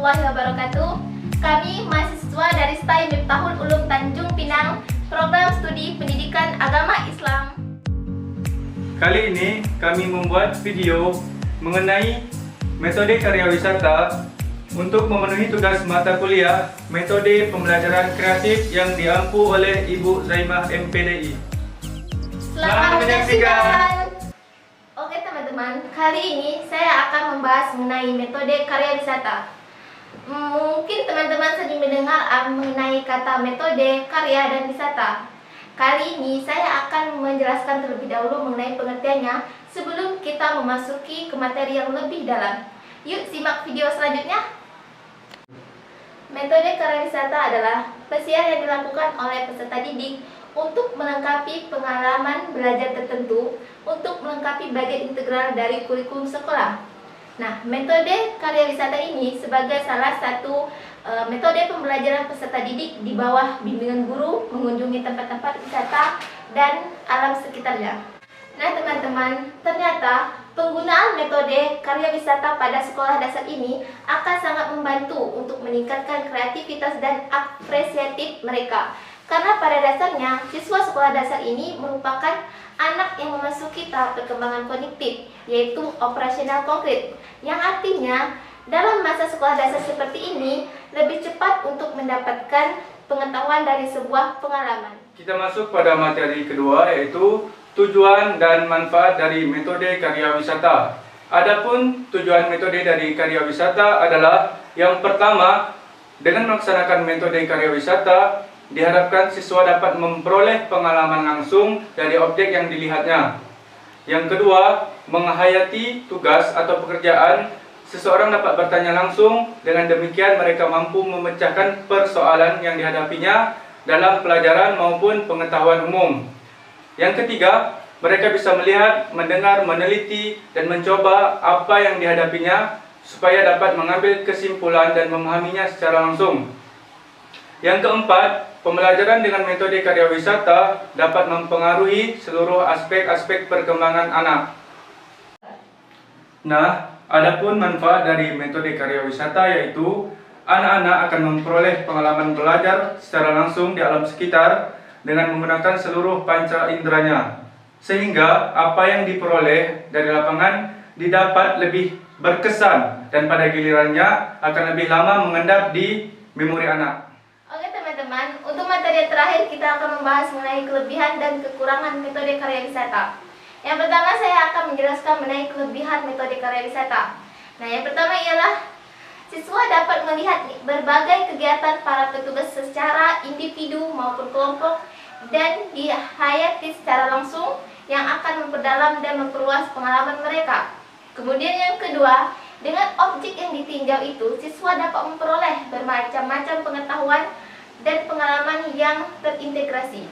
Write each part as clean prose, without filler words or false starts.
warahmatullahi wabarakatuh. Kami mahasiswa dari STAI Miftahul Ulum Tanjung Pinang, program studi pendidikan agama Islam. Kali ini kami membuat video mengenai metode karya wisata untuk memenuhi tugas mata kuliah metode pembelajaran kreatif yang diampu oleh Ibu Zaimah MPDI. Selamat menyaksikan. Oke teman-teman, kali ini saya akan membahas mengenai metode karya wisata. Mungkin teman-teman sering mendengar mengenai kata metode karya dan wisata. Kali ini saya akan menjelaskan terlebih dahulu mengenai pengertiannya sebelum kita memasuki ke materi yang lebih dalam. Yuk simak video selanjutnya. Metode karya wisata adalah pesiar yang dilakukan oleh peserta didik untuk melengkapi pengalaman belajar tertentu untuk melengkapi bagian integral dari kurikulum sekolah. Nah, metode karya wisata ini sebagai salah satu metode pembelajaran peserta didik di bawah bimbingan guru mengunjungi tempat-tempat wisata dan alam sekitarnya. Nah teman-teman, ternyata penggunaan metode karya wisata pada sekolah dasar ini akan sangat membantu untuk meningkatkan kreativitas dan apresiatif mereka. Karena pada dasarnya, siswa sekolah dasar ini merupakan anak yang memasuki tahap perkembangan kognitif, yaitu operasional konkret, yang artinya dalam masa sekolah dasar seperti ini lebih cepat untuk mendapatkan pengetahuan dari sebuah pengalaman. Kita masuk pada materi kedua, yaitu tujuan dan manfaat dari metode karya wisata. Adapun tujuan metode dari karya wisata adalah yang pertama, dengan melaksanakan metode karya wisata diharapkan siswa dapat memperoleh pengalaman langsung dari objek yang dilihatnya. Yang kedua, menghayati tugas atau pekerjaan, seseorang dapat bertanya langsung, dengan demikian mereka mampu memecahkan persoalan yang dihadapinya dalam pelajaran maupun pengetahuan umum. Yang ketiga, mereka bisa melihat, mendengar, meneliti, dan mencoba apa yang dihadapinya supaya dapat mengambil kesimpulan dan memahaminya secara langsung. Yang keempat, pembelajaran dengan metode karya wisata dapat mempengaruhi seluruh aspek-aspek perkembangan anak. Nah, adapun manfaat dari metode karya wisata yaitu anak-anak akan memperoleh pengalaman belajar secara langsung di alam sekitar dengan menggunakan seluruh panca inderanya, sehingga apa yang diperoleh dari lapangan didapat lebih berkesan dan pada gilirannya akan lebih lama mengendap di memori anak. Oke teman-teman, untuk materi yang terakhir kita akan membahas mengenai kelebihan dan kekurangan metode karya wisata. Yang pertama saya akan menjelaskan mengenai kelebihan metode karya wisata. Nah, yang pertama ialah siswa dapat melihat berbagai kegiatan para petugas secara individu maupun kelompok dan dihayati secara langsung yang akan memperdalam dan memperluas pengalaman mereka. Kemudian yang kedua, dengan objek yang ditinjau itu, siswa dapat memperoleh bermacam-macam pengetahuan dan pengalaman yang terintegrasi.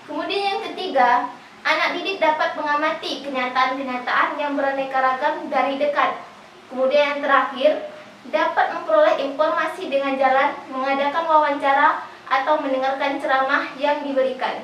Kemudian yang ketiga, anak didik dapat mengamati kenyataan-kenyataan yang beraneka ragam dari dekat. Kemudian yang terakhir, dapat memperoleh informasi dengan jalan mengadakan wawancara atau mendengarkan ceramah yang diberikan.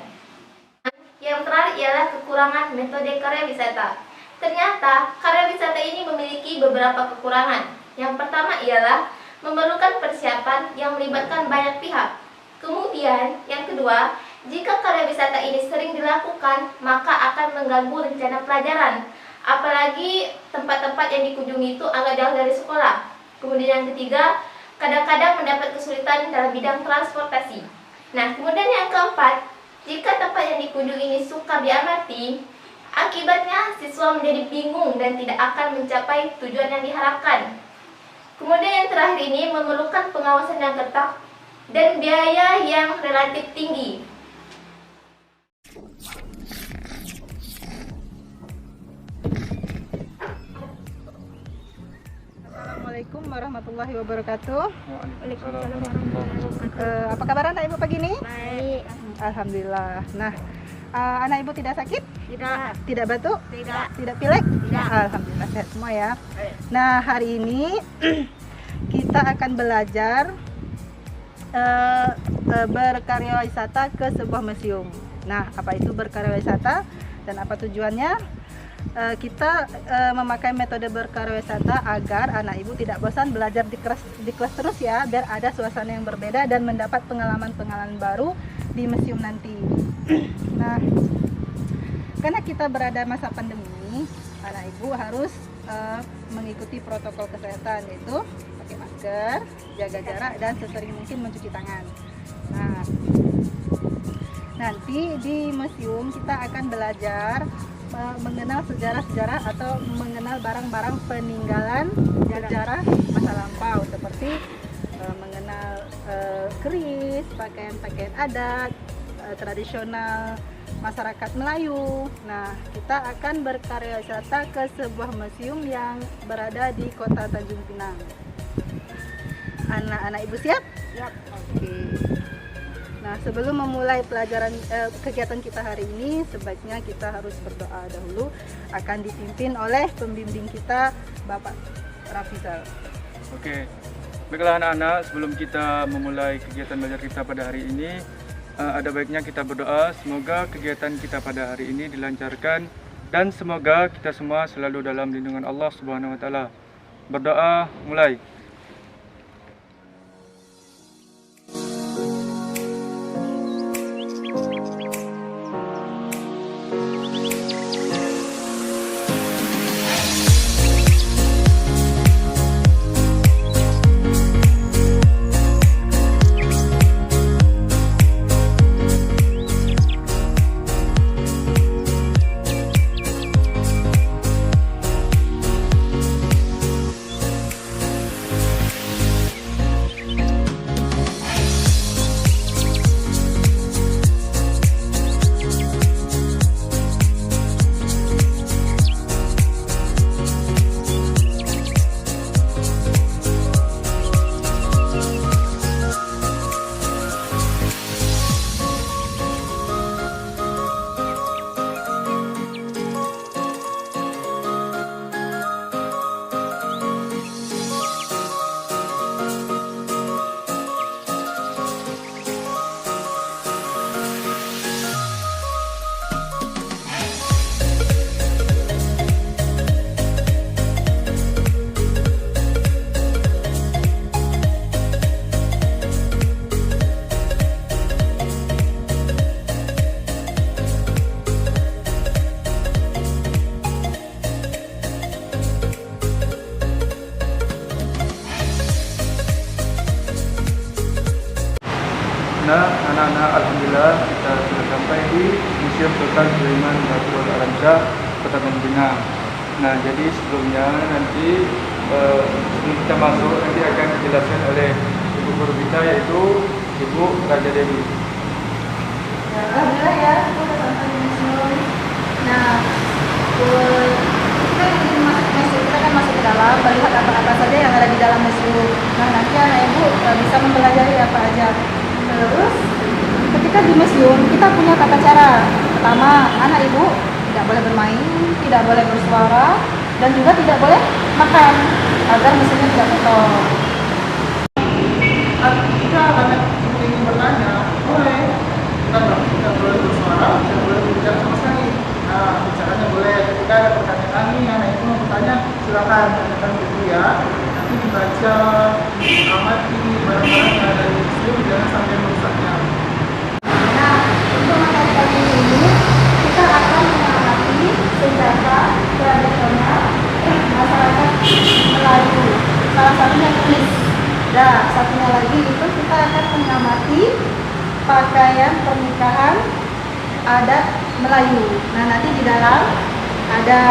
Yang terakhir ialah kekurangan metode karya wisata. Ternyata karya wisata ini memiliki beberapa kekurangan. Yang pertama ialah memerlukan persiapan yang melibatkan banyak pihak. Kemudian yang kedua, jika karya wisata ini sering dilakukan, maka akan mengganggu rencana pelajaran. Apalagi tempat-tempat yang dikunjungi itu agak jauh dari sekolah. Kemudian yang ketiga, kadang-kadang mendapat kesulitan dalam bidang transportasi. Nah, kemudian yang keempat, jika tempat yang dikunjungi ini sukar diamati, akibatnya siswa menjadi bingung dan tidak akan mencapai tujuan yang diharapkan. Kemudian yang terakhir ini memerlukan pengawasan yang ketat dan biaya yang relatif tinggi. Assalamualaikum warahmatullahi wabarakatuh. Waalaikumsalam warahmatullahi wabarakatuh. Apa kabar anak ibu pagi ini? Baik. Alhamdulillah. Nah, anak ibu tidak sakit? Tidak. Tidak batuk? Tidak. Tidak pilek? Tidak. Alhamdulillah sehat semua ya. Nah, hari ini kita akan belajar berkarya wisata ke sebuah museum. Nah, apa itu berkarya wisata dan apa tujuannya? kita memakai metode berkaryawisata agar anak ibu tidak bosan belajar di kelas terus ya, biar ada suasana yang berbeda dan mendapat pengalaman-pengalaman baru di museum nanti. Nah, karena kita berada masa pandemi, anak ibu harus mengikuti protokol kesehatan, yaitu pakai masker, jaga jarak, dan sesering mungkin mencuci tangan. Nah, nanti di museum kita akan belajar mengenal sejarah-sejarah atau mengenal barang-barang peninggalan sejarah masa lampau, seperti mengenal keris, pakaian-pakaian adat tradisional masyarakat Melayu. Nah, kita akan berkaryawisata ke sebuah museum yang berada di Kota Tanjung Pinang. Anak-anak ibu siap? Siap. Oke. Nah, sebelum memulai pelajaran kegiatan kita hari ini, sebaiknya kita harus berdoa dahulu, akan dipimpin oleh pembimbing kita, Bapak Rafizal. Oke, baiklah anak-anak, sebelum kita memulai kegiatan belajar kita pada hari ini, ada baiknya kita berdoa semoga kegiatan kita pada hari ini dilancarkan dan semoga kita semua selalu dalam lindungan Allah Subhanahu wa taala. Berdoa mulai. Nah, anak-anak, alhamdulillah kita sudah sampai di Museum Sultan Sulaiman Batu Al-Alamsyah, Kota Tanjung Pinang. Nah, jadi sebelumnya nanti sebelum kita masuk nanti akan dijelaskan oleh ibu guru kita, yaitu Ibu Raja Dewi. Ya, alhamdulillah ya, kita sudah sampai di museum. Nah, kita ingin masuk museum, kita kan masuk ke dalam, melihat apa-apa saja yang ada di dalam museum. Nah, nanti anak ibu bisa mempelajari apa aja. Terus, ketika di museum kita punya tata cara. Pertama, anak ibu tidak boleh bermain, tidak boleh bersuara, dan juga tidak boleh makan agar museumnya tidak kotor. Jika anak ingin bertanya, boleh. Kita tidak boleh bersuara, tidak boleh berbicara sama sekali. Nah, bicaranya boleh. Ketika ada pertanyaan nih, anak itu mau bertanya, silakan tanyakan dulu ya. Nanti dibaca, amati barang-barang yang ada di museum, jangan sampai merusaknya. Nah, untuk materi kali ini kita akan mengamati sejarah tradisional masyarakat Melayu. Salah satunya keris. Nah, satunya lagi itu kita akan mengamati pakaian pernikahan adat Melayu. Nah, nanti di dalam ada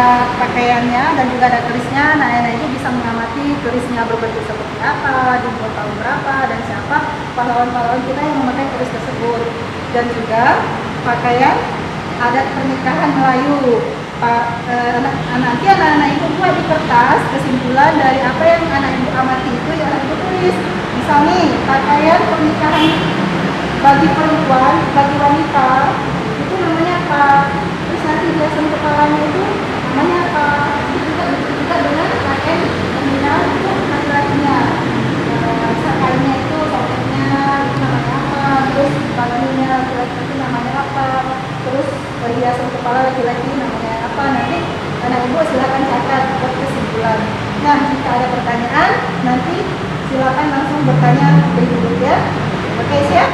pakaiannya dan juga ada kerisnya. Nah, anak itu bisa mengamati kerisnya berbentuk seperti apa, dibuat tahun berapa, dan siapa pahlawan-pahlawan kita yang memakai keris tersebut. Dan juga pakaian adat pernikahan Melayu. Nanti anak-anak itu buat di kertas kesimpulan dari apa yang anak ibu amati itu yang anak ibu tulis. Misal nih, pakaian pernikahan bagi perempuan, bagi wanita itu namanya apa? Terus nanti hiasan kepalanya itu namanya apa? Itu juga dengan pakaian pernikahan untuk laki-lakinya. Kainnya itu sobeknya itu namanya apa? Terus bajunya laki-laki itu namanya apa? Terus hiasan kepala laki-laki namanya apa? Nanti Nah, jika ada pertanyaan, nanti silakan langsung bertanya ke Ibu ya. Oke, siap?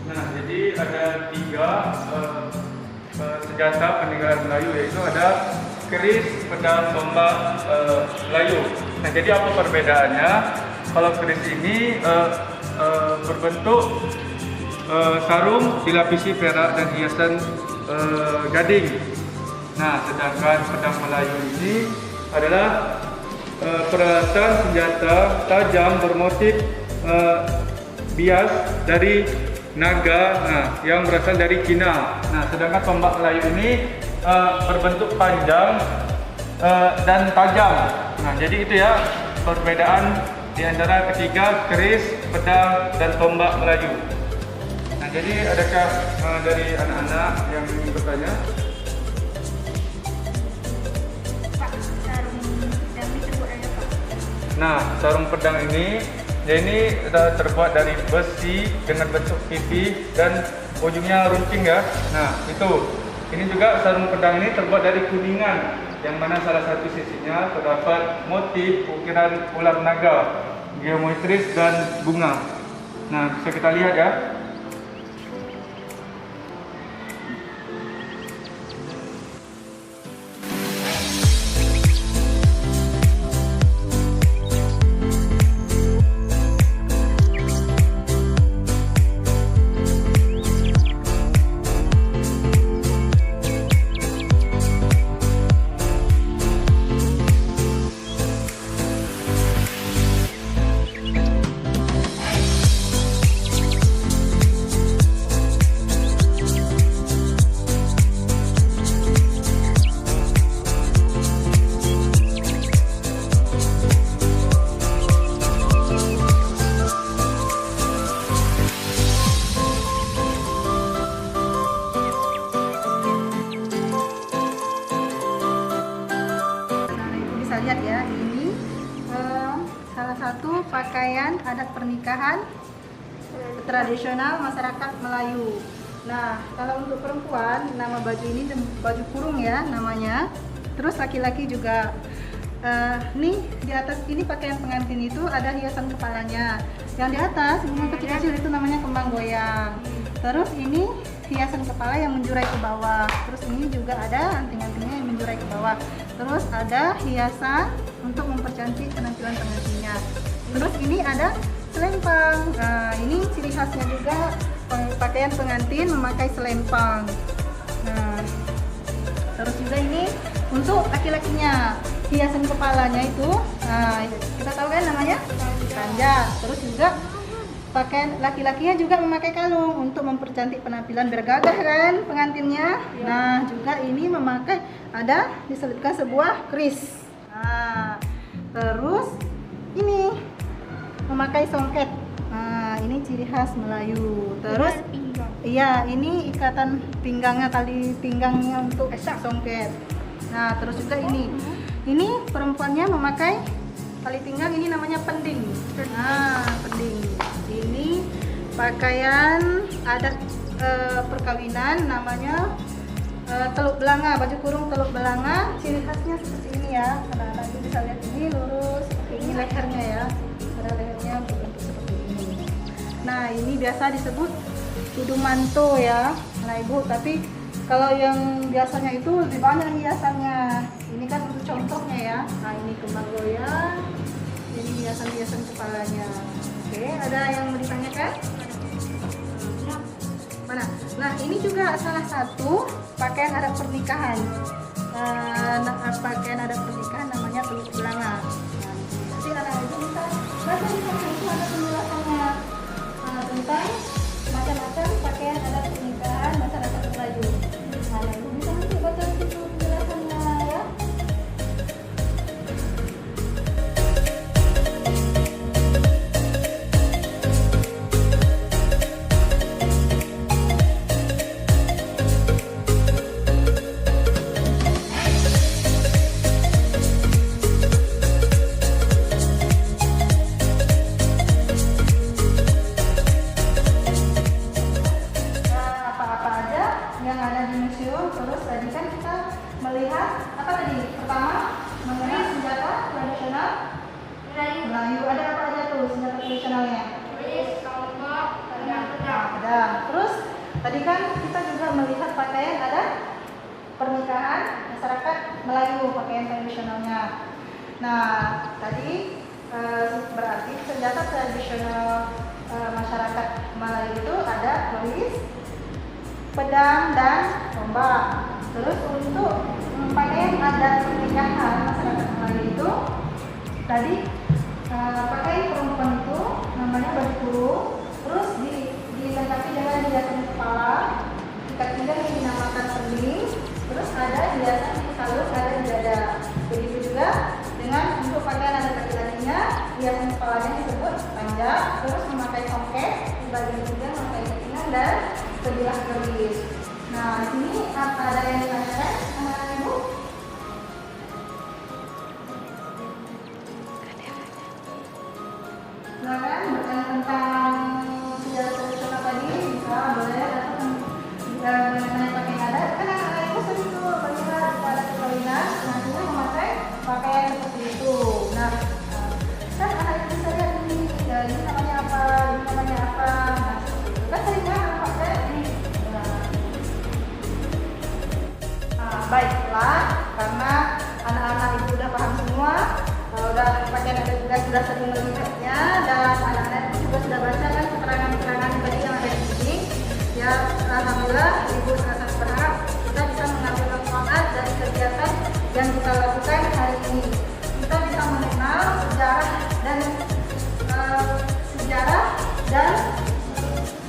Nah, jadi ada 3 senjata peninggalan Melayu, yaitu ada keris, pedang, tombak, Melayu. Nah, jadi apa perbedaannya? Kalau keris ini berbentuk sarung dilapisi perak dan hiasan gading. Nah, sedangkan pedang Melayu ini adalah peralatan senjata tajam bermotif bias dari naga, yang berasal dari Cina. Nah, sedangkan tombak Melayu ini berbentuk panjang dan tajam. Nah, jadi itu ya perbedaan di antara ketiga keris, pedang, dan tombak Melayu. Nah, jadi adakah dari anak-anak yang ingin bertanya? Pak, sarung pedang ini terbuat dari apa? Nah, sarung pedang ini terbuat dari besi dengan bentuk pipi dan ujungnya runcing ya. Nah, itu. Ini juga sarung pedang ini terbuat dari kuningan, yang mana salah satu sisinya terdapat motif ukiran ular naga, geometris dan bunga. Nah, bisa kita lihat ya. Bisa lihat ya, ini salah satu pakaian adat pernikahan tradisional masyarakat Melayu. Nah, kalau untuk perempuan, nama baju ini baju kurung ya namanya. Terus laki-laki juga nih di atas ini pakaian pengantin itu ada hiasan kepalanya. Yang di atas bunga kecil-kecil itu namanya kembang goyang. Terus ini hiasan kepala yang menjurai ke bawah. Terus ini juga ada anting-antingnya yang menjurai ke bawah. Terus ada hiasan untuk mempercantik penampilan pengantinnya. Terus ini ada selempang. Nah, ini ciri khasnya juga pakaian pengantin memakai selempang. Nah, terus juga ini untuk laki-lakinya hiasan kepalanya itu, nah kita tahu kan namanya kanja. Terus juga pakaian laki-lakinya juga memakai kalung untuk mempercantik penampilan, bergagah kan pengantinnya. Nah, juga ini memakai ada diselipkan sebuah keris. Nah, terus ini memakai songket. Nah, ini ciri khas Melayu. Terus iya, ini ikatan pinggangnya, tali pinggangnya untuk songket. Nah, terus juga ini perempuannya memakai tali pinggang, ini namanya pending. Nah, pending. Ini pakaian adat perkawinan namanya teluk belanga, baju kurung teluk belanga. Ciri khasnya seperti ini ya. Nah, nanti bisa lihat ini lurus, ini lehernya ya. Ada lehernya berbentuk seperti ini. Nah, ini biasa disebut tudung manto ya. Nah, Ibu, tapi kalau yang biasanya itu lebih banyak hiasannya. Ini kan untuk contohnya ya. Nah, ini kembang goyang. Ini hiasan-hiasan kepalanya. Oke, ada yang mau ditanyakan? Mana? Nah, ini juga salah satu pakaian adat pernikahan. Pakaian adat pernikahan namanya teluk belanga. Nah, nanti anak ibu bisa baca di sana itu ada penjelasannya tentang macam-macam pakaian adat pernikahan masyarakat Melayu. Nah, Ibu bisa nanti baca di situ penjelasannya ya. Apa-apa aja yang ada di museum. Terus tadi kan kita melihat apa tadi? Pertama mengenai senjata tradisional Melayu. Ada apa aja tuh senjata tradisionalnya? Ada. Terus tadi kan kita juga melihat pakaian ada pernikahan masyarakat Melayu, pakaian tradisionalnya. Nah, tadi berarti senjata tradisional masyarakat Melayu itu ada keris, pedang, dan tombak. Terus untuk pakaian adat pernikahan masyarakat Melayu itu tadi pakaian perempuan itu namanya baju kurung, terus dilengkapi dengan hiasan kepala, ikat pinggang yang dinamakan seling, terus ada hiasan di salur, ada di dada. Begitu juga dengan untuk pakaian adat laki-lakinya, hiasan kepalanya disebut panjang, terus memakai songket di bagian pinggang, memakai ikat pinggang dan sebilah keris. Nah, di sini ada yang ditanyakan sama Ibu? Silakan bertanya tentang sejarah tradisional tadi, bisa boleh atau mengenai pakaian adat. Kan anak-anak Ibu sering tuh melihat pada perkawinan nantinya memakai pakaian seperti itu. Nah, kan anak Ibu bisa lihat ini namanya apa, ini namanya apa. Nah, seperti itu kan seringnya anak pakai ini. Baiklah, karena anak-anak Ibu udah paham semua, udah pakaian adat juga sudah sering melihatnya, dan anak-anak Ibu juga sudah baca kan keterangan-keterangan tadi yang ada di sini. Ya, alhamdulillah Ibu sangat berharap kita bisa mengambil manfaat dari kegiatan yang kita lakukan hari ini. Kita bisa mengenal sejarah dan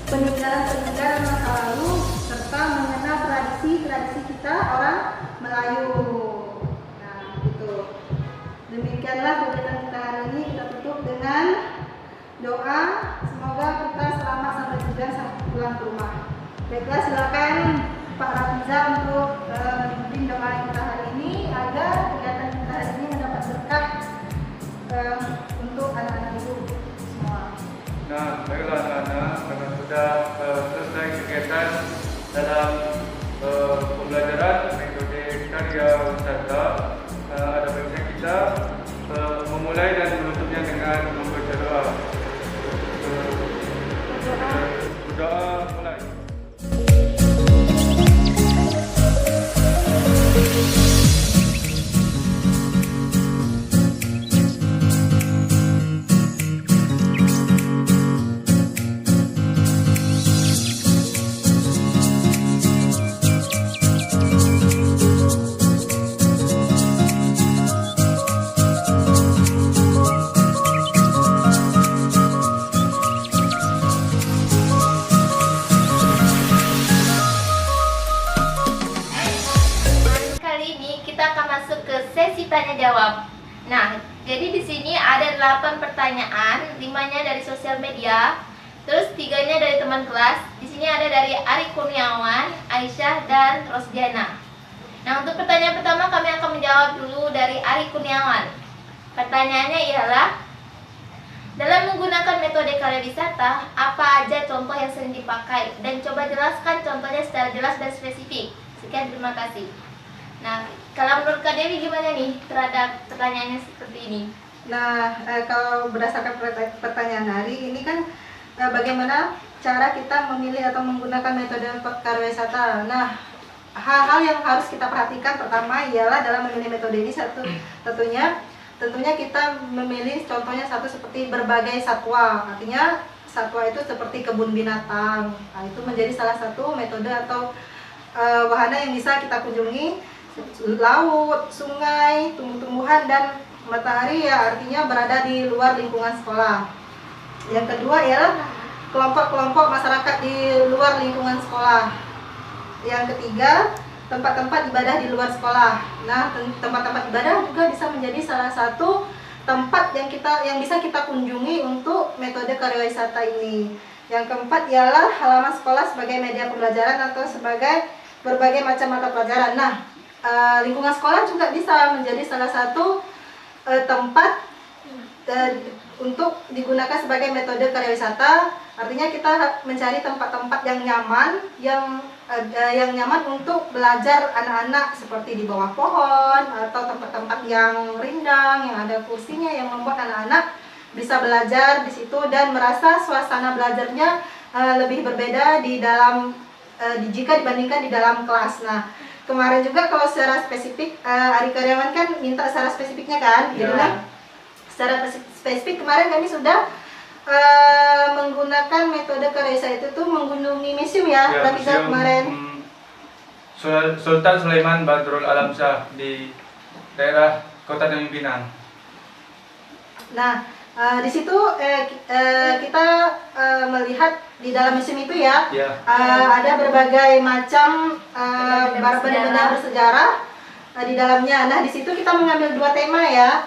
peninggalan-peninggalan masa lalu, serta mengenal tradisi-tradisi kita orang Melayu. Nah, gitu. Demikianlah kegiatan kita hari ini. Kita tutup dengan doa. Semoga kita selamat sampai tujuan sampai pulang ke rumah. Baiklah, silakan Pak Rafiza untuk memimpin doa kita hari ini agar kegiatan kita hari ini mendapat berkah untuk anak-anak Ibu semua. Nah, baiklah anak-anak, karena sudah selesai kegiatan dalam pembelajaran metode karya wisata, ada baiknya kita memulai dan menutupnya dengan membaca doa. Doa mulai. Tanya jawab. Nah, jadi di sini ada 8 pertanyaan, 5-nya dari sosial media, terus 3-nya dari teman kelas. Di sini ada dari Ari Kurniawan, Aisyah, dan Rosdiana. Nah, untuk pertanyaan pertama kami akan menjawab dulu dari Ari Kurniawan. Pertanyaannya ialah, dalam menggunakan metode karya wisata, apa aja contoh yang sering dipakai? Dan coba jelaskan contohnya secara jelas dan spesifik. Sekian, terima kasih. Nah, kalau menurut Kak Dewi gimana nih terhadap pertanyaannya seperti ini? Nah, kalau berdasarkan pertanyaan hari ini kan bagaimana cara kita memilih atau menggunakan metode karya wisata. Nah, hal-hal yang harus kita perhatikan pertama ialah dalam memilih metode ini tentunya kita memilih contohnya satu seperti berbagai satwa. Artinya satwa itu seperti kebun binatang. Nah, itu menjadi salah satu metode atau wahana yang bisa kita kunjungi. Laut, sungai, tumbuh-tumbuhan, dan matahari ya artinya berada di luar lingkungan sekolah. Yang kedua ialah kelompok-kelompok masyarakat di luar lingkungan sekolah. Yang ketiga, tempat-tempat ibadah di luar sekolah. Nah, tempat-tempat ibadah juga bisa menjadi salah satu tempat yang bisa kita kunjungi untuk metode karyawisata ini. Yang keempat ialah halaman sekolah sebagai media pembelajaran atau sebagai berbagai macam mata pelajaran. Nah, lingkungan sekolah juga bisa menjadi salah satu tempat untuk digunakan sebagai metode karyawisata. Artinya kita mencari tempat-tempat yang nyaman untuk belajar anak-anak, seperti di bawah pohon atau tempat-tempat yang rindang yang ada kursinya, yang membuat anak-anak bisa belajar di situ dan merasa suasana belajarnya lebih berbeda jika dibandingkan di dalam kelas. Nah, kemarin juga kalau secara spesifik Ari Karyawan kan minta secara spesifiknya kan, gitu kan? Secara spesifik kemarin kami sudah menggunakan metode karyawisata itu tuh mengunjungi museum ya, museum kemarin. Sultan Sulaiman Badrul Alam Shah di daerah Kota Tanjung Pinang. Nah, di situ kita melihat di dalam museum itu ya, ada berbagai macam benda-benda bersejarah di dalamnya. Nah, di situ kita mengambil 2 tema ya.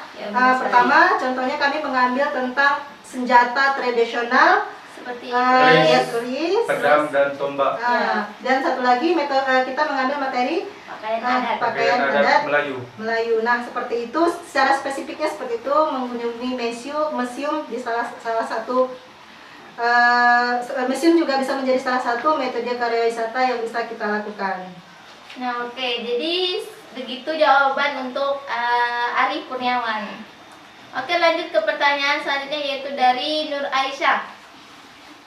Pertama, contohnya kami mengambil tentang senjata tradisional seperti keris, pedang dan tombak. Dan satu lagi kita mengambil materi pakaian adat Melayu. Nah, seperti itu, secara spesifiknya seperti itu, mengunjungi museum di salah satu museum juga bisa menjadi salah satu metode karyawisata yang bisa kita lakukan. Nah, oke, jadi begitu jawaban untuk Ari Kurniawan. Oke, lanjut ke pertanyaan selanjutnya, yaitu dari Nur Aisyah.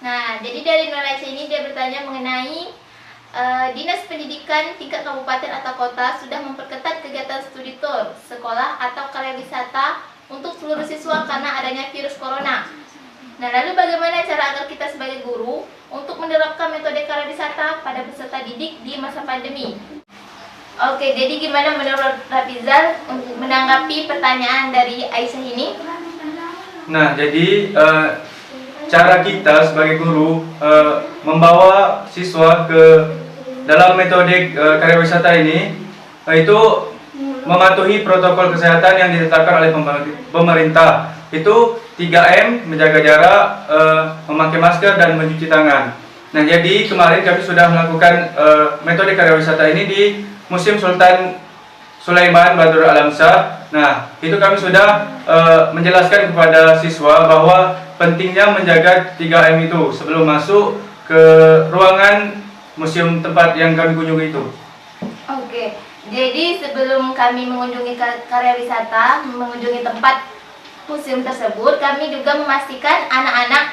Nah, jadi dari Nur Aisyah ini dia bertanya mengenai Dinas Pendidikan tingkat kabupaten atau kota sudah memperketat kegiatan studi tour, sekolah atau karyawisata untuk seluruh siswa karena adanya virus corona. Nah, lalu bagaimana cara agar kita sebagai guru untuk menerapkan metode karyawisata pada peserta didik di masa pandemi? Oke, jadi gimana menurut Rafizal untuk menanggapi pertanyaan dari Aisyah ini? Nah, jadi cara kita sebagai guru membawa siswa ke dalam metode karyawisata ini itu mematuhi protokol kesehatan yang ditetapkan oleh pemerintah. Itu 3M, menjaga jarak, memakai masker, dan mencuci tangan. Nah, jadi kemarin kami sudah melakukan metode karyawisata ini di Museum Sultan Sulaiman Badrul Alam Shah. Nah, itu kami sudah menjelaskan kepada siswa bahwa pentingnya menjaga 3M itu sebelum masuk ke ruangan museum tempat yang kami kunjungi itu. Oke, jadi sebelum kami mengunjungi karyawisata, mengunjungi tempat museum tersebut, kami juga memastikan anak-anak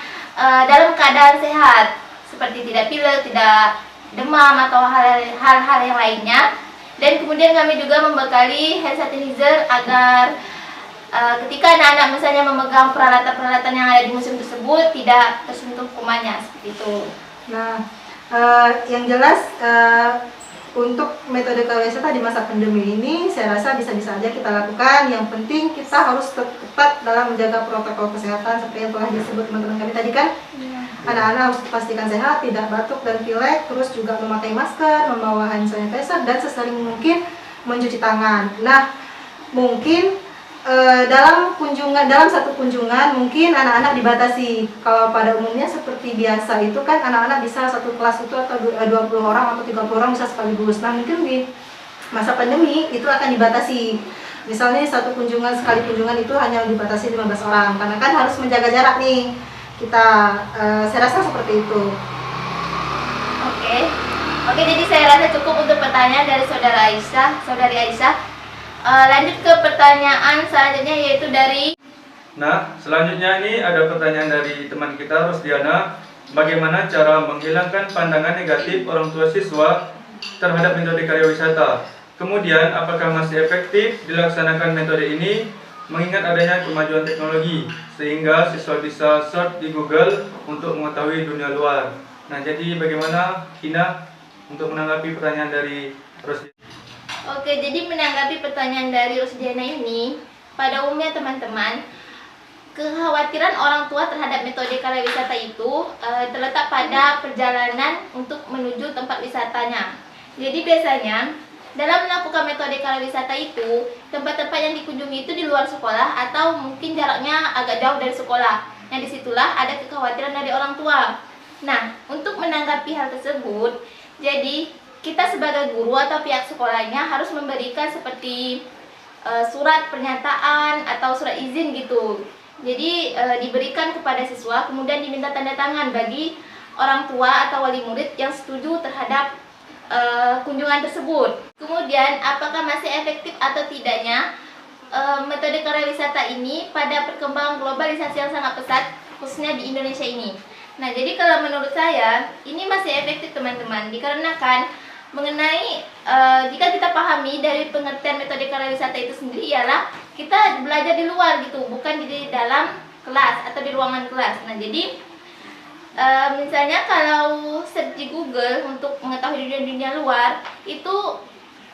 dalam keadaan sehat, seperti tidak pilek, tidak demam atau hal-hal yang lainnya. Dan kemudian kami juga membekali hand sanitizer agar ketika anak-anak misalnya memegang peralatan-peralatan yang ada di museum tersebut tidak tersentuh kumannya, seperti itu. Nah, yang jelas untuk metode karyawisata di masa pandemi ini saya rasa bisa-bisa aja kita lakukan. Yang penting kita harus tepat dalam menjaga protokol kesehatan seperti yang telah disebut teman-teman kami tadi kan. Anak-anak harus dipastikan sehat, tidak batuk dan pilek, terus juga memakai masker, membawa hand sanitizer, dan sesering mungkin mencuci tangan. Nah, mungkin dalam satu kunjungan mungkin anak-anak dibatasi. Kalau pada umumnya seperti biasa itu kan anak-anak bisa satu kelas itu atau 20 orang atau 30 orang bisa sekaligus. Nah, mungkin di masa pandemi itu akan dibatasi. Misalnya sekali kunjungan itu hanya dibatasi 15 orang karena kan harus menjaga jarak nih. Saya rasa seperti itu. Oke, jadi saya rasa cukup untuk pertanyaan dari saudari Aisyah. Lanjut ke pertanyaan selanjutnya, yaitu dari. Nah, selanjutnya ini ada pertanyaan dari teman kita Rosdiana. Bagaimana cara menghilangkan pandangan negatif orang tua siswa terhadap metode karyawisata? Kemudian, apakah masih efektif dilaksanakan metode ini mengingat adanya kemajuan teknologi sehingga siswa bisa search di Google untuk mengetahui dunia luar? Nah, jadi bagaimana Hina untuk menanggapi pertanyaan dari Rosdiana? Oke, jadi menanggapi pertanyaan dari Rosdiana ini, pada umumnya teman-teman, kekhawatiran orang tua terhadap metode karya wisata itu terletak pada perjalanan untuk menuju tempat wisatanya. Jadi biasanya dalam melakukan metode karya wisata itu, tempat-tempat yang dikunjungi itu di luar sekolah atau mungkin jaraknya agak jauh dari sekolah. Nah, disitulah ada kekhawatiran dari orang tua. Nah, untuk menanggapi hal tersebut, jadi kita sebagai guru atau pihak sekolahnya harus memberikan seperti surat pernyataan atau surat izin gitu. Jadi diberikan kepada siswa, kemudian diminta tanda tangan bagi orang tua atau wali murid yang setuju terhadap kunjungan tersebut. Kemudian apakah masih efektif atau tidaknya metode karya wisata ini pada perkembangan globalisasi yang sangat pesat, khususnya di Indonesia ini. Nah, jadi kalau menurut saya ini masih efektif teman-teman, dikarenakan mengenai jika kita pahami dari pengertian metode karya wisata itu sendiri ialah kita belajar di luar gitu, bukan di dalam kelas atau di ruangan kelas. Nah, jadi misalnya kalau search di Google untuk mengetahui dunia luar, itu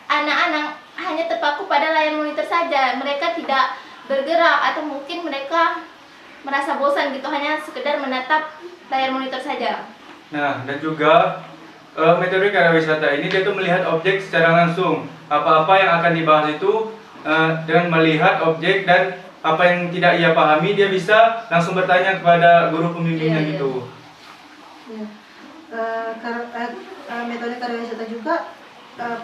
anak-anak hanya terpaku pada layar monitor saja. Mereka tidak bergerak atau mungkin mereka merasa bosan gitu, hanya sekedar menatap layar monitor saja. Nah, dan juga metode karya wisata ini dia tuh melihat objek secara langsung. Apa-apa yang akan dibahas itu dengan melihat objek, dan apa yang tidak ia pahami dia bisa langsung bertanya kepada guru pembimbingnya gitu. Metode karya wisata juga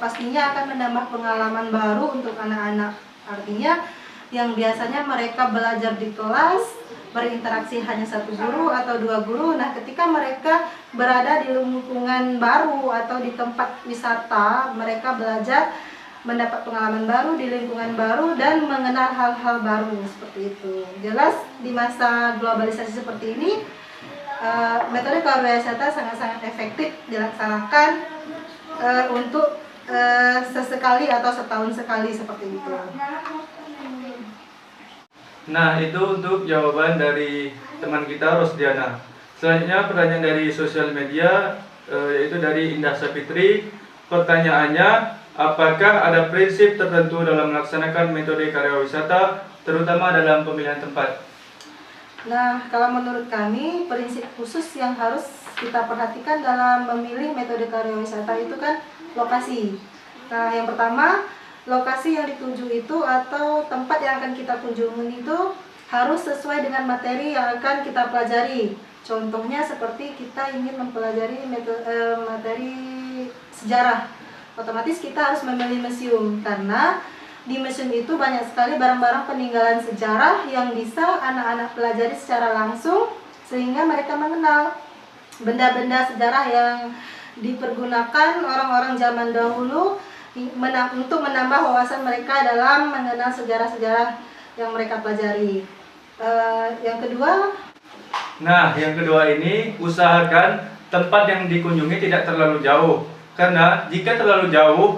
pastinya akan menambah pengalaman baru untuk anak-anak. Artinya yang biasanya mereka belajar di kelas, berinteraksi hanya satu guru atau dua guru. Nah, ketika mereka berada di lingkungan baru atau di tempat wisata, mereka belajar mendapat pengalaman baru di lingkungan baru dan mengenal hal-hal baru seperti itu. Jelas di masa globalisasi seperti ini, metode karya wisata sangat-sangat efektif dilaksanakan untuk sesekali atau setahun sekali seperti itu. Nah, itu untuk jawaban dari teman kita Rosdiana. Selanjutnya pertanyaan dari sosial media, yaitu dari Indah Sapitri. Pertanyaannya, apakah ada prinsip tertentu dalam melaksanakan metode karya wisata, terutama dalam pemilihan tempat? Nah, kalau menurut kami, prinsip khusus yang harus kita perhatikan dalam memilih metode karya wisata itu kan lokasi. Nah, yang pertama, lokasi yang dituju itu atau tempat yang akan kita kunjungi itu harus sesuai dengan materi yang akan kita pelajari. Contohnya seperti kita ingin mempelajari materi sejarah, otomatis kita harus memilih museum, karena di museum itu banyak sekali barang-barang peninggalan sejarah yang bisa anak-anak pelajari secara langsung, sehingga mereka mengenal benda-benda sejarah yang dipergunakan orang-orang zaman dahulu untuk menambah wawasan mereka dalam mengenal sejarah-sejarah yang mereka pelajari. Yang kedua, yang kedua ini usahakan tempat yang dikunjungi tidak terlalu jauh, karena jika terlalu jauh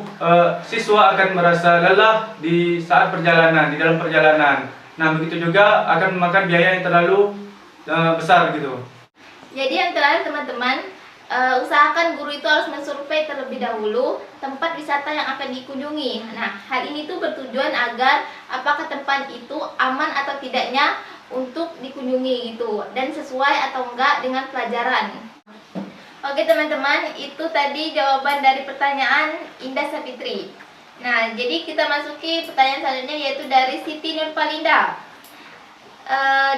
siswa akan merasa lelah di saat perjalanan, di dalam perjalanan. Nah, begitu juga akan memakan biaya yang terlalu besar gitu. Jadi yang terakhir teman-teman, usahakan guru itu harus mensurvei terlebih dahulu tempat wisata yang akan dikunjungi. Nah, hal ini tuh bertujuan agar apakah tempat itu aman atau tidaknya untuk dikunjungi gitu, dan sesuai atau enggak dengan pelajaran. Oke teman-teman, itu tadi jawaban dari pertanyaan Indah Sapitri. Nah, jadi kita masuki pertanyaan selanjutnya, yaitu dari Siti Nurpalinda.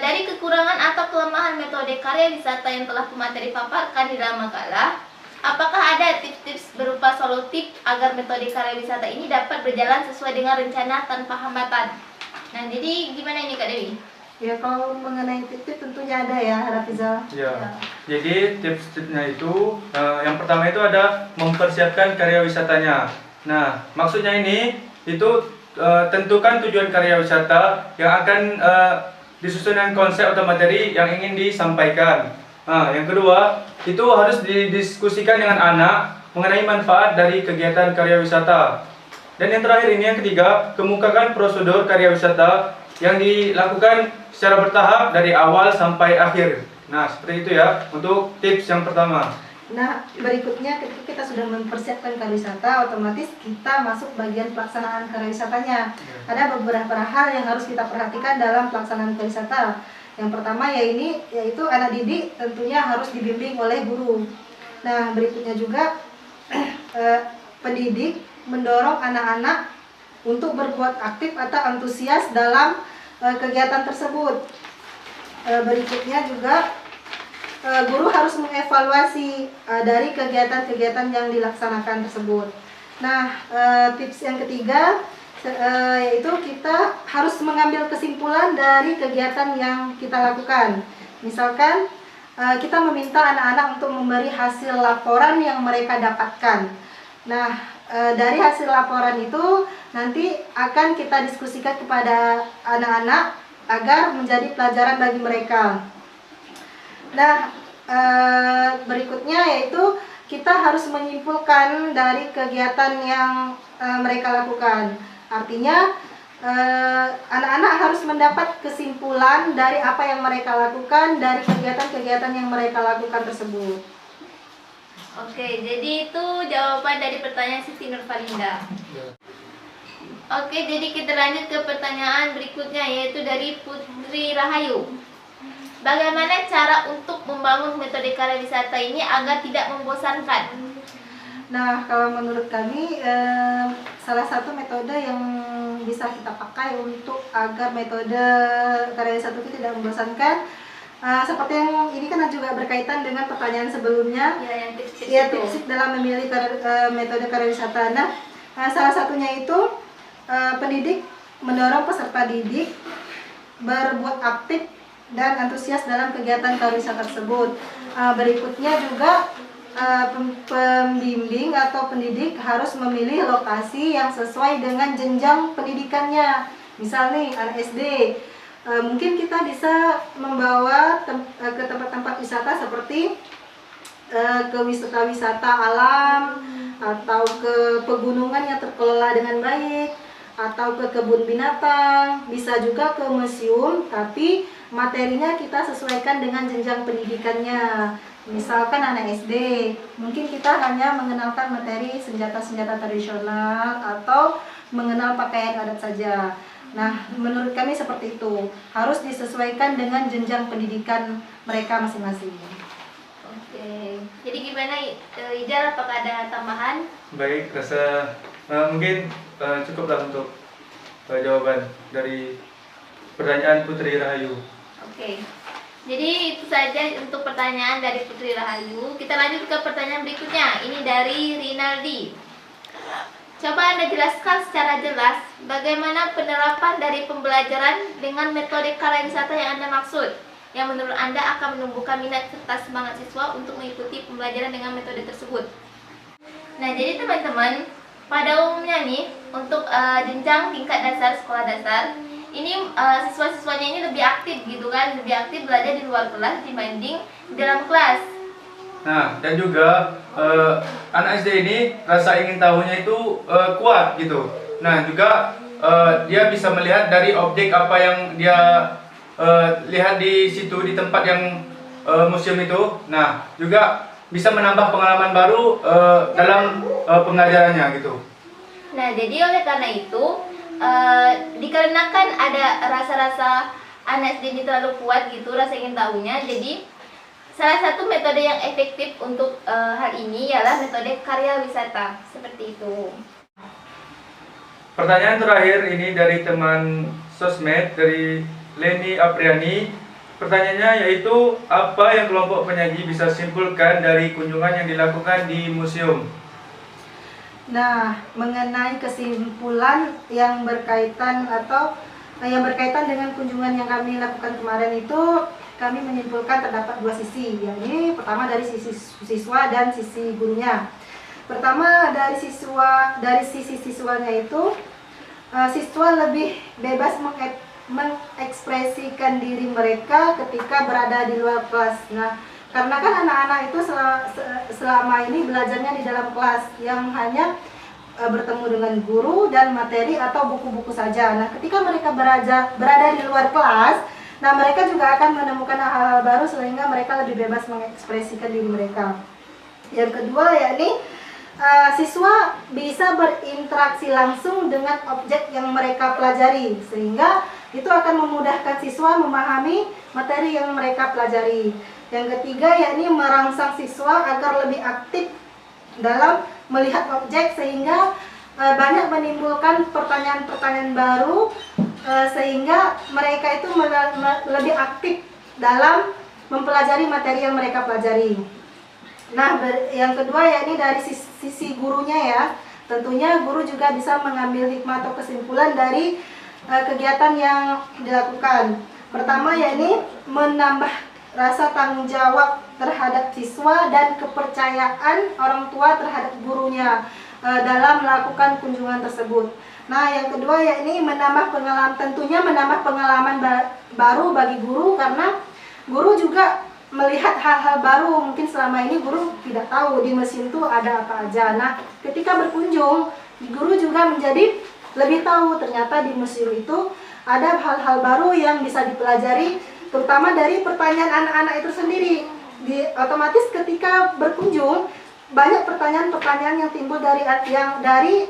Dari kekurangan atau kelemahan metode karya wisata yang telah pemateri paparkan di dalam makalah, apakah ada tips-tips berupa solutif agar metode karya wisata ini dapat berjalan sesuai dengan rencana tanpa hambatan? Nah, jadi gimana ini Kak Dewi? ya kalau mengenai tips tentunya ada ya, Rafizal. Ya. Jadi tips-tipsnya itu yang pertama itu ada mempersiapkan karya wisatanya. Nah, maksudnya ini itu tentukan tujuan karya wisata yang akan disusun dengan konsep atau materi yang ingin disampaikan. Nah, yang kedua, itu harus didiskusikan dengan anak mengenai manfaat dari kegiatan karya wisata. Dan yang terakhir ini, yang ketiga, kemukakan prosedur karya wisata yang dilakukan secara bertahap dari awal sampai akhir. Nah, seperti itu ya untuk tips yang pertama. Nah, berikutnya ketika kita sudah mempersiapkan karyawisata, otomatis kita masuk bagian pelaksanaan karyawisatanya. Ada beberapa hal yang harus kita perhatikan dalam pelaksanaan karyawisata. Yang pertama yaitu anak didik tentunya harus dibimbing oleh guru. Nah, berikutnya juga pendidik mendorong anak-anak untuk berbuat aktif atau antusias dalam kegiatan tersebut. Berikutnya juga guru harus mengevaluasi dari kegiatan-kegiatan yang dilaksanakan tersebut. Nah, tips yang ketiga yaitu kita harus mengambil kesimpulan dari kegiatan yang kita lakukan. Misalkan kita meminta anak-anak untuk memberi hasil laporan yang mereka dapatkan. Nah, dari hasil laporan itu nanti akan kita diskusikan kepada anak-anak agar menjadi pelajaran bagi mereka. Nah, berikutnya yaitu kita harus menyimpulkan dari kegiatan yang mereka lakukan. Artinya anak-anak harus mendapat kesimpulan dari apa yang mereka lakukan dari kegiatan-kegiatan yang mereka lakukan tersebut. Oke, jadi itu jawaban dari pertanyaan Siti Nurfalinda. Oke, jadi kita lanjut ke pertanyaan berikutnya, yaitu dari Putri Rahayu. Bagaimana cara untuk membangun metode karyawisata ini agar tidak membosankan? Nah, kalau menurut kami salah satu metode yang bisa kita pakai untuk agar metode karyawisata itu tidak membosankan, seperti yang ini kan juga berkaitan dengan pertanyaan sebelumnya, Ya, yang tips-tips ya, itu. tips dalam memilih metode karyawisata. Nah, salah satunya itu pendidik mendorong peserta didik berbuat aktif dan antusias dalam kegiatan karyawisata tersebut. Berikutnya juga pembimbing atau pendidik harus memilih lokasi yang sesuai dengan jenjang pendidikannya. Misal nih anak SD, mungkin kita bisa membawa ke tempat-tempat wisata seperti ke wisata alam, atau ke pegunungan yang terkelola dengan baik, atau ke kebun binatang, bisa juga ke museum, tapi materinya kita sesuaikan dengan jenjang pendidikannya. Misalkan anak SD, mungkin kita hanya mengenalkan materi senjata-senjata tradisional atau mengenal pakaian adat saja. Nah, menurut kami seperti itu, harus disesuaikan dengan jenjang pendidikan mereka masing-masing. Oke, jadi gimana Ijal, apakah ada tambahan? Baik, rasa mungkin cukuplah untuk jawaban dari pertanyaan Putri Rahayu. Oke, jadi itu saja untuk pertanyaan dari Putri Rahayu. Kita lanjut ke pertanyaan berikutnya. Ini dari Rinaldi. Coba Anda jelaskan secara jelas bagaimana penerapan dari pembelajaran dengan metode karyawisata yang Anda maksud, yang menurut Anda akan menumbuhkan minat serta semangat siswa untuk mengikuti pembelajaran dengan metode tersebut. Nah, jadi teman-teman, pada umumnya nih, untuk jenjang tingkat dasar, sekolah dasar, ini siswa-siswanya ini lebih aktif gitu kan, lebih aktif belajar di luar kelas dibanding di dalam kelas. Nah, dan juga anak SD ini rasa ingin tahunya itu kuat gitu. Nah, juga dia bisa melihat dari objek apa yang dia lihat di situ, di tempat yang museum itu. Nah, juga bisa menambah pengalaman baru dalam pengajarannya gitu. Nah, jadi oleh karena itu, dikarenakan ada rasa-rasa anak SD ini terlalu kuat gitu, rasa ingin tahunya, jadi salah satu metode yang efektif untuk hal ini ialah metode karyawisata, seperti itu. Pertanyaan terakhir ini dari teman sosmed, dari Leni Apriani. Pertanyaannya yaitu, apa yang kelompok penyaji bisa simpulkan dari kunjungan yang dilakukan di museum? Nah, mengenai kesimpulan yang berkaitan dengan kunjungan yang kami lakukan kemarin itu, kami menyimpulkan terdapat dua sisi. Yakni pertama dari sisi siswa dan sisi gurunya. Pertama dari sisi siswanya itu, siswa lebih bebas mengekspresikan diri mereka ketika berada di luar kelas. Nah, karena kan anak-anak itu selama ini belajarnya di dalam kelas yang hanya bertemu dengan guru dan materi atau buku-buku saja. Nah, ketika mereka berada di luar kelas, nah mereka juga akan menemukan hal-hal baru sehingga mereka lebih bebas mengekspresikan diri mereka. Yang kedua yakni siswa bisa berinteraksi langsung dengan objek yang mereka pelajari, sehingga itu akan memudahkan siswa memahami materi yang mereka pelajari. Yang ketiga yakni merangsang siswa agar lebih aktif dalam melihat objek, sehingga banyak menimbulkan pertanyaan-pertanyaan baru, sehingga mereka itu lebih aktif dalam mempelajari materi yang mereka pelajari. Nah, yang kedua yakni dari sisi gurunya ya. Tentunya guru juga bisa mengambil hikmah atau kesimpulan dari kegiatan yang dilakukan. Pertama yakni menambah rasa tanggung jawab terhadap siswa dan kepercayaan orang tua terhadap gurunya dalam melakukan kunjungan tersebut. Nah, yang kedua yakni menambah pengalaman, tentunya menambah pengalaman baru bagi guru, karena guru juga melihat hal-hal baru. Mungkin selama ini guru tidak tahu di mesin itu ada apa aja. Nah, ketika berkunjung, guru juga menjadi lebih tahu ternyata di museum itu ada hal-hal baru yang bisa dipelajari, terutama dari pertanyaan anak-anak itu sendiri. Otomatis ketika berkunjung, banyak pertanyaan-pertanyaan yang timbul dari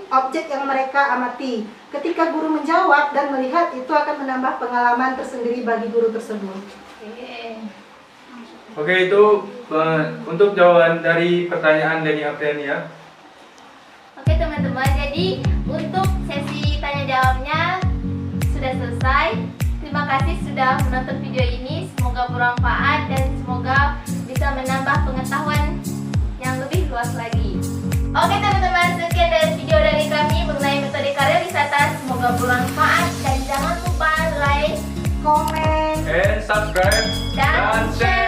objek yang mereka amati. Ketika guru menjawab dan melihat, itu akan menambah pengalaman tersendiri bagi guru tersebut. Oke, itu untuk jawaban dari pertanyaan Deni Apriani ya. Oke teman-teman, jadi untuk sesi tanya jawabnya sudah selesai. Terima kasih sudah menonton video ini. Semoga bermanfaat dan semoga bisa menambah pengetahuan yang lebih luas lagi. Oke teman-teman, sekian dari video dari kami mengenai metode karya wisata. Semoga bermanfaat dan jangan lupa like, komen, And subscribe dan share.